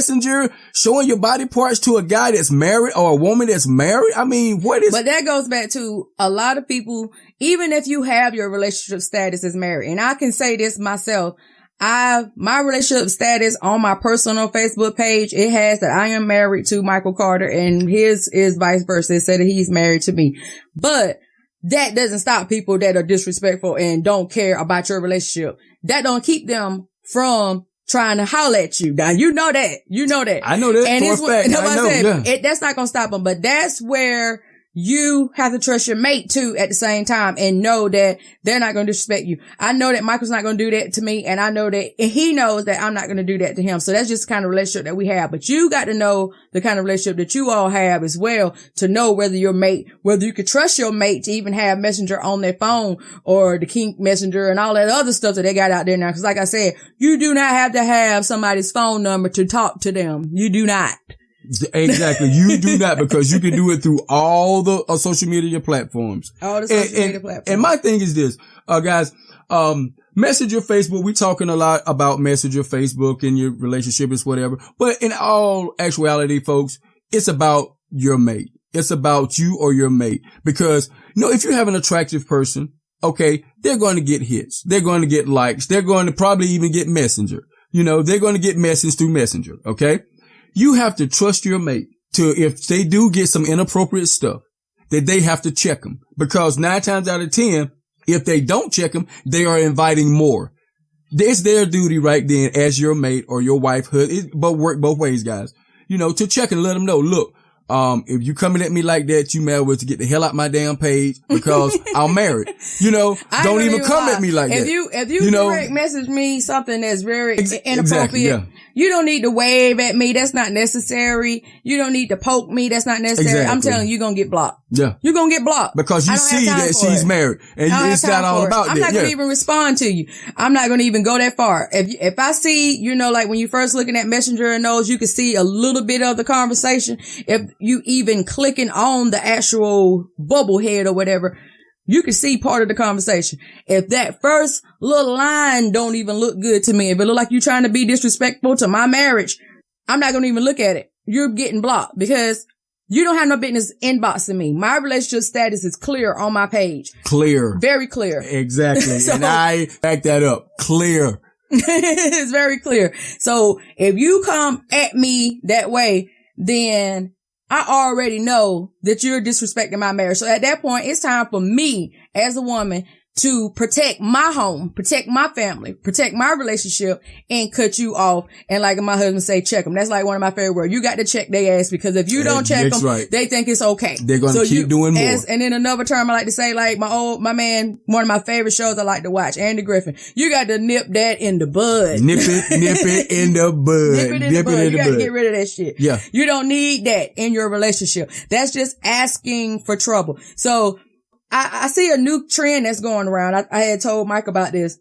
Messenger showing your body parts to a guy that's married or a woman that's married? I mean, what is... But that goes back to a lot of people, even if you have your relationship status as married, and I can say this myself, my relationship status on my personal Facebook page, it has that I am married to Michael Carter and his is vice versa. It said that he's married to me. But that doesn't stop people that are disrespectful and don't care about your relationship. That don't keep them from trying to holler at you. Now, you know that. I know that and for a fact. I know, that's not going to stop them. But that's where you have to trust your mate too at the same time and know that they're not going to disrespect you. I know that Michael's not going to do that to me, and I know that he knows that I'm not going to do that to him. So that's just the kind of relationship that we have. But you got to know the kind of relationship that you all have as well to know whether you could trust your mate to even have Messenger on their phone or the Kink Messenger and all that other stuff that they got out there now. Because like I said, you do not have to have somebody's phone number to talk to them. You do not. Exactly. You do not, because you can do it through all the social media platforms. All the social media platforms. And my thing is this, guys, Messenger Facebook, we talking a lot about Messenger Facebook and your relationship is whatever. But in all actuality, folks, it's about your mate. It's about you or your mate. Because, if you have an attractive person, okay, they're going to get hits. They're going to get likes. They're going to probably even get Messenger. They're going to get messages through Messenger. Okay. You have to trust your mate to, if they do get some inappropriate stuff, that they have to check them. Because 9 times out of 10, if they don't check them, they are inviting more. It's their duty right then as your mate or your wife, but work both ways, guys. To check and let them know, look, if you coming at me like that, you may as well to get the hell out my damn page because I'm married. Don't even come at me like that. If you direct message me something that's very inappropriate, exactly, yeah. You don't need to wave at me. That's not necessary. You don't need to poke me. That's not necessary. Exactly. I'm telling you, you're going to get blocked. Yeah. You're going to get blocked. Because you see that she's married and it's not all about that. I'm not going to even respond to you. I'm not going to even go that far. If I see, like when you first looking at Messenger and those, you can see a little bit of the conversation. If you even clicking on the actual bubble head or whatever, you can see part of the conversation. If that first little line don't even look good to me, if it look like you trying to be disrespectful to my marriage, I'm not going to even look at it. You're getting blocked because you don't have no business inboxing me. My relationship status is clear on my page. Clear. Very clear. Exactly. So, and I back that up. Clear. It's very clear. So if you come at me that way, then I already know that you're disrespecting my marriage. So at that point, it's time for me as a woman to protect my home, protect my family, protect my relationship, and cut you off. And like my husband say, check them. That's like one of my favorite words. You got to check their ass, because if you don't check them, right, they think it's okay. They're going to keep doing more. And then another term I like to say, like my man, one of my favorite shows I like to watch, Andy Griffin. You got to nip that in the bud. Nip it in the bud. Nip it in the bud. You got to get rid of that shit. Yeah. You don't need that in your relationship. That's just asking for trouble. So I see a new trend that's going around. I had told Mike about this.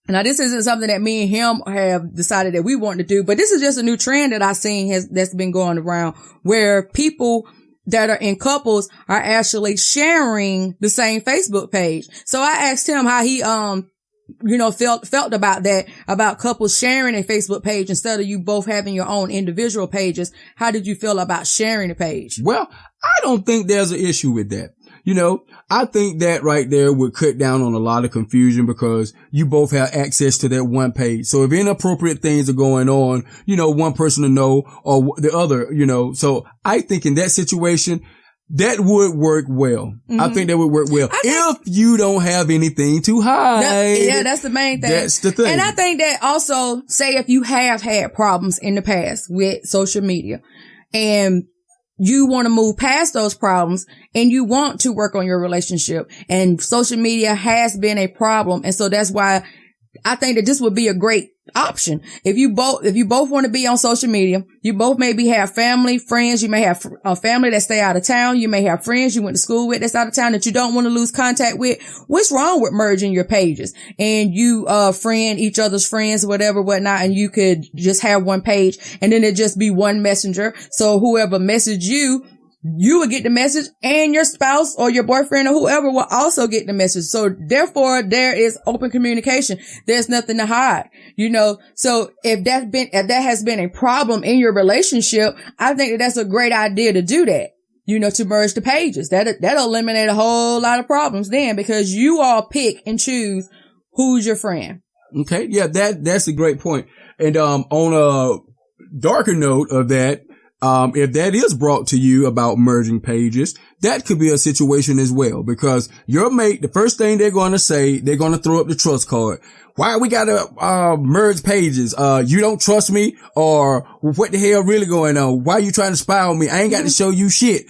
Now, this isn't something that me and him have decided that we want to do, but this is just a new trend that I've seen that's been going around, where people that are in couples are actually sharing the same Facebook page. So I asked him how he, felt about that, about couples sharing a Facebook page instead of you both having your own individual pages. How did you feel about sharing the page? Well, I don't think there's an issue with that. I think that right there would cut down on a lot of confusion, because you both have access to that one page. So if inappropriate things are going on, one person to know or the other, so I think in that situation, that would work well. Mm-hmm. I think that would work well if you don't have anything to hide. That's the main thing. That's the thing. And I think that also, say if you have had problems in the past with social media and you want to move past those problems and you want to work on your relationship, and social media has been a problem. And so that's why I think that this would be a great option. If you both want to be on social media, you both maybe have family, friends. You may have a family that stay out of town. You may have friends you went to school with that's out of town that you don't want to lose contact with. What's wrong with merging your pages and you, friend each other's friends, whatever, whatnot, and you could just have one page and then it just be one messenger. So whoever messaged you, you would get the message, and your spouse or your boyfriend or whoever will also get the message. So therefore, there is open communication. There's nothing to hide, So if that has been a problem in your relationship, I think that that's a great idea to do that. To merge the pages. That'll eliminate a whole lot of problems then, because you all pick and choose who's your friend. Okay. Yeah, that's a great point. And, on a darker note of that, if that is brought to you about merging pages, that could be a situation as well, because your mate, the first thing they're going to say, they're going to throw up the trust card. Why we gotta, merge pages? You don't trust me, or what the hell really going on? Why you trying to spy on me? I ain't got to show you shit.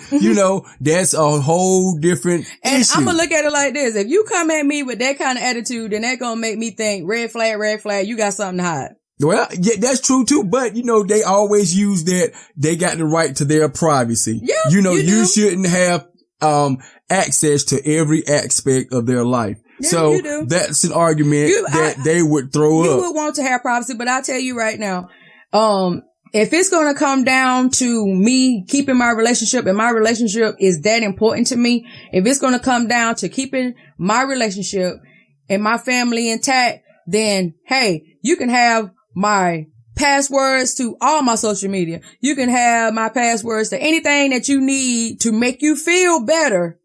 That's a whole different And issue. I'm gonna look at it like this. If you come at me with that kind of attitude, then that gonna make me think, red flag, you got something to hide. Well, yeah, that's true too, but they always use that they got the right to their privacy. Yeah, you shouldn't have, access to every aspect of their life. Yeah, so that's an argument that they would throw up. You would want to have privacy, but I'll tell you right now, if it's going to come down to me keeping my relationship, and my relationship is that important to me, if it's going to come down to keeping my relationship and my family intact, then hey, you can have my passwords to all my social media. You can have my passwords to anything that you need to make you feel better.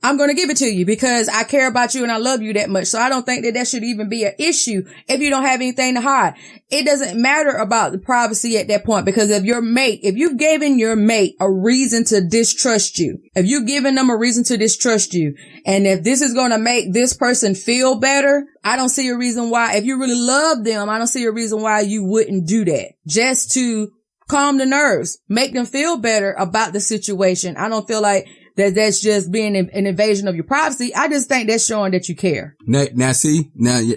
I'm going to give it to you because I care about you and I love you that much. So I don't think that should even be an issue if you don't have anything to hide. It doesn't matter about the privacy at that point, because if you've given your mate a reason to distrust you, if you've given them a reason to distrust you, and if this is going to make this person feel better, I don't see a reason why, if you really love them, I don't see a reason why you wouldn't do that just to calm the nerves, make them feel better about the situation. I don't feel like that's just being an invasion of your privacy. I just think that's showing that you care. Now see,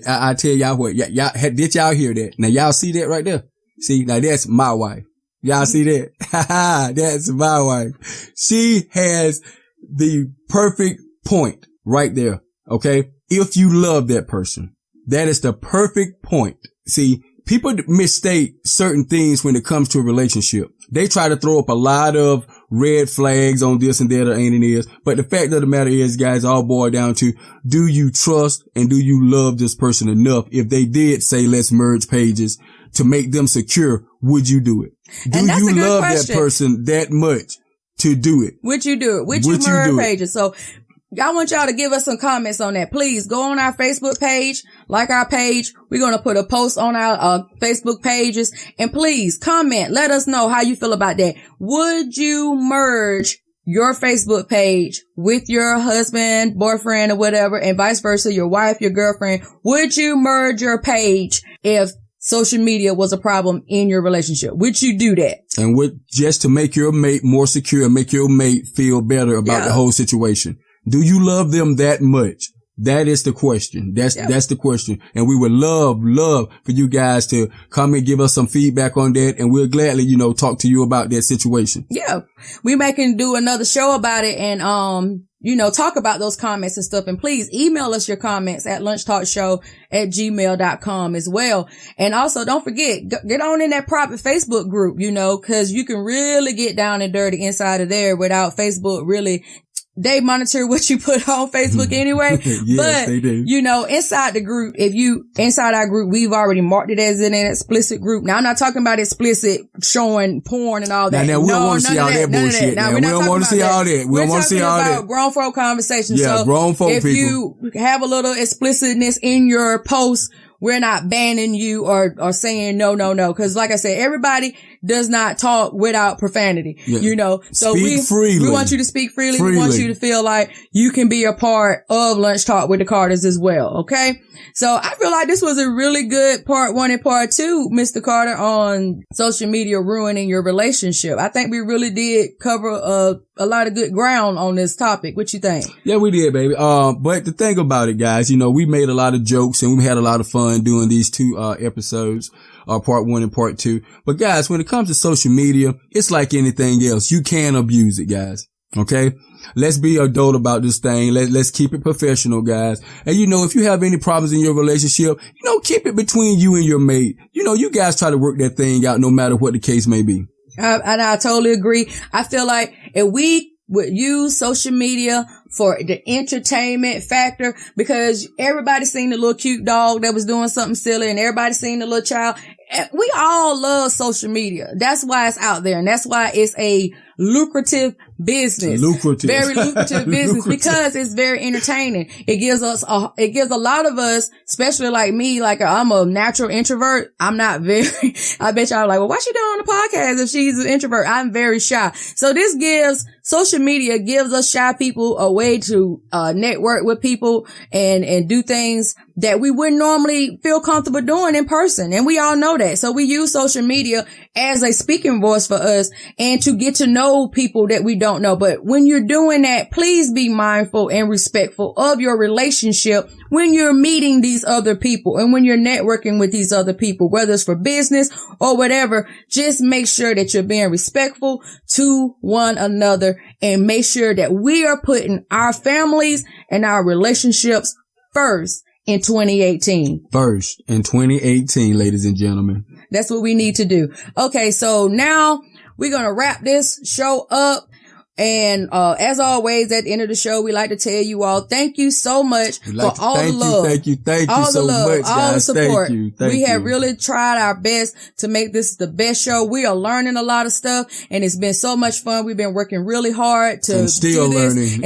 I tell y'all what, y'all, did y'all hear that? Now y'all see that right there? See, now that's my wife. Y'all see that? That's my wife. She has the perfect point right there. Okay. If you love that person, that is the perfect point. See, people mistake certain things when it comes to a relationship. They try to throw up a lot of red flags on this and that or ain't it is. But the fact of the matter is, guys, all boil down to, do you trust and do you love this person enough? If they did say, let's merge pages to make them secure, would you do it? Do you love that person that much to do it? Would you do it? Would you merge pages? So I want y'all to give us some comments on that. Please go on our Facebook page, like our page. We're going to put a post on our Facebook pages, and please comment. Let us know how you feel about that. Would you merge your Facebook page with your husband, boyfriend, or whatever, and vice versa, your wife, your girlfriend? Would you merge your page if social media was a problem in your relationship? Would you do that? And just to make your mate more secure, make your mate feel better about the whole situation. Do you love them that much? That is the question. That's the question. And we would love for you guys to come and give us some feedback on that. And we'll gladly, talk to you about that situation. Yeah. We can do another show about it and, talk about those comments and stuff. And please email us your comments at lunchtalkshow@gmail.com as well. And also don't forget, get on in that private Facebook group, cause you can really get down and dirty inside of there without Facebook really. They monitor what you put on Facebook anyway. Yes, but, they do. inside the group, inside our group, we've already marked it as an explicit group. Now, I'm not talking about explicit showing porn and all that. Now we don't want to see all that bullshit. Now, we don't want to see all that. We don't want to see all that. We're talking about grown folk conversations. Yeah, so grown folk if people. you have a little explicitness in your post, we're not banning you or saying no. Cause like I said, everybody does not talk without profanity, So speak freely. We want you to speak freely. We want you to feel like you can be a part of Lunch Talk with the Carters as well. Okay. So I feel like this was a really good part 1 and part 2, Mr. Carter, on social media ruining your relationship. I think we really did cover a lot of good ground on this topic. What you think? Yeah, we did, baby. But the thing about it, guys, we made a lot of jokes and we had a lot of fun doing these 2 episodes, part 1 and part 2. But guys, when it comes to social media, it's like anything else. You can abuse it, guys. Okay. Let's be adult about this thing. Let's keep it professional, guys. And if you have any problems in your relationship, keep it between you and your mate. You guys try to work that thing out no matter what the case may be. I totally agree. I feel like if we would use social media for the entertainment factor, because everybody seen the little cute dog that was doing something silly and everybody seen the little child. We all love social media. That's why it's out there. And that's why it's a lucrative business. Very lucrative business because it's very entertaining. It gives a lot of us, especially like me, like I'm a natural introvert. I'm not very, I bet y'all are like, well, why she doing on the podcast if she's an introvert? I'm very shy. So social media gives us shy people a way to, network with people and do things that we wouldn't normally feel comfortable doing in person. And we all know that. So we use social media as a speaking voice for us and to get to know people that we don't know. But when you're doing that, please be mindful and respectful of your relationship when you're meeting these other people and when you're networking with these other people, whether it's for business or whatever. Just make sure that you're being respectful to one another and make sure that we are putting our families and our relationships first in 2018. First in 2018, ladies and gentlemen. That's what we need to do. Okay, so now we're going to wrap this show up. And as always, at the end of the show, we like to tell you all, thank you so much for all the love. Thank you all so the love, much, guys. all the support. Thank we have you. really tried our best to make this the best show. We are learning a lot of stuff, and it's been so much fun. We've been working really hard to do this. And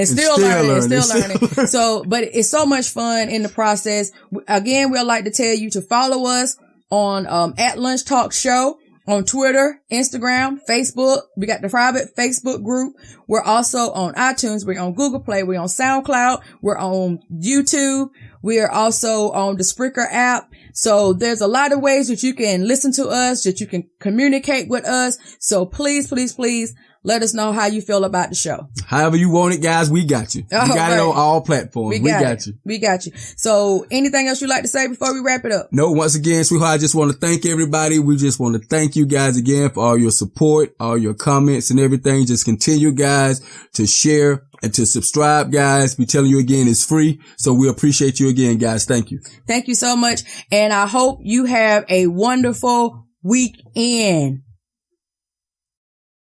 still learning. So, but it's so much fun in the process. Again, we'd like to tell you to follow us on at Lunch Talk Show. On Twitter, Instagram, Facebook. We got the private Facebook group. We're also on iTunes. We're on Google Play. We're on SoundCloud. We're on YouTube. We are also on the Spreaker app. So there's a lot of ways that you can listen to us, that you can communicate with us. So please, please, please let us know how you feel about the show. However you want it, guys, we got you. We got it on all platforms. We got you. We got you. So anything else you'd like to say before we wrap it up? No, once again, sweetheart, I just want to thank everybody. We just want to thank you guys again for all your support, all your comments and everything. Just continue, guys, to share and to subscribe, guys. We telling you again, it's free. So we appreciate you again, guys. Thank you. Thank you so much. And I hope you have a wonderful weekend.